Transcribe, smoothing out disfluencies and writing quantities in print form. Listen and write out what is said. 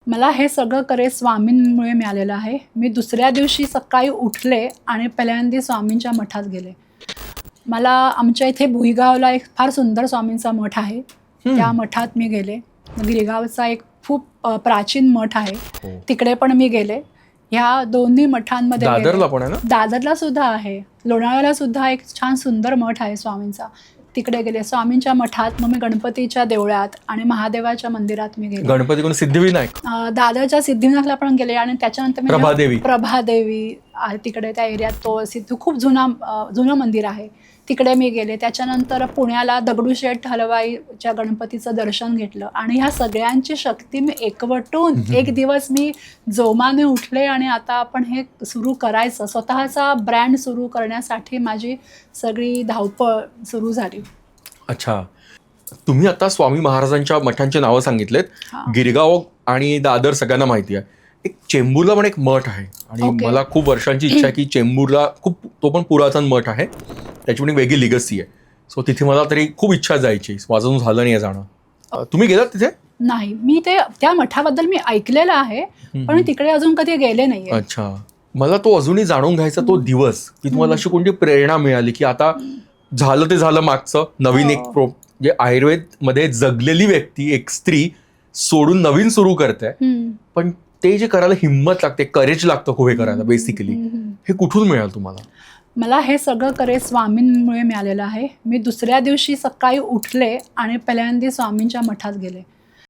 मला हे सगळं करेज स्वामींमुळे मिळालेलं आहे. मी दुसऱ्या दिवशी सकाळी उठले आणि पहिल्यांदा स्वामींच्या मठात गेले. मला आमच्या इथे भुईगावला एक फार सुंदर स्वामींचा मठ आहे. त्या मठात मी गेले. गिरगावचा एक खूप प्राचीन मठ आहे, तिकडे पण मी गेले. ह्या दोन्ही मठांमध्ये दादरला पण आहे ना? दादरला सुद्धा आहे. लोणावळ्याला सुद्धा एक छान सुंदर मठ आहे स्वामींचा. तिकडे गेले स्वामींच्या मठात. मग मी गणपतीच्या देवळात आणि महादेवाच्या मंदिरात मी गेले. गणपती कोण? सिद्धिविनायक? दादरच्या सिद्धिविनायकला पण गेले आणि त्याच्यानंतर मी प्रभादेवी तिकडे त्या एरियात तो खूप जुनं मंदिर आहे, तिकडे मी गेले. त्याच्यानंतर पुण्याला दगडूशेठ हलवाईच्या गणपतीचं दर्शन घेतलं आणि ह्या सगळ्यांची शक्ती मी एकवटून एक दिवस मी जोमाने उठले आणि आता आपण हे सुरू करायचं. स्वतःचा ब्रँड सुरू करण्यासाठी माझी सगळी धावपळ सुरू झाली. अच्छा, तुम्ही आता स्वामी महाराजांच्या मठांची नावं सांगितलेत. गिरगाव आणि दादर सगळ्यांना माहिती आहे. एक चेंबूरला पण एक मठ आहे आणि मला खूप वर्षांची इच्छा आहे की चेंबूरला तो पण पुरातन मठ आहे, त्याची पण एक वेगळी लिगसी आहे. सो तिथे मला तरी खूप इच्छा जायची, माझं झालं नाही जाणं. तुम्ही गेलात तिथे? नाही, मी त्या मठाबद्दल मी ऐकलेलं आहे, पण तिकडे अजून कधी गेले नाहीये. अच्छा, मला तो अजूनही जाणून घ्यायचा तो दिवस, की तुम्हाला अशी कोणती प्रेरणा मिळाली की आता झालं ते झालं मागचं, नवीन एक जे आयुर्वेद मध्ये जगलेली व्यक्ती, एक स्त्री सोडून नवीन सुरू करते, पण ते जे करायला हिंमत लागते, करेज लागतं खूप हे करायला. बेसिकली हे कुठून मिळालं तुम्हाला? मला हे सगळं करेज स्वामींमुळे मिळालेलं आहे. मी दुसऱ्या दिवशी सकाळी उठले आणि पहिल्यांदा स्वामींच्या मठात गेले.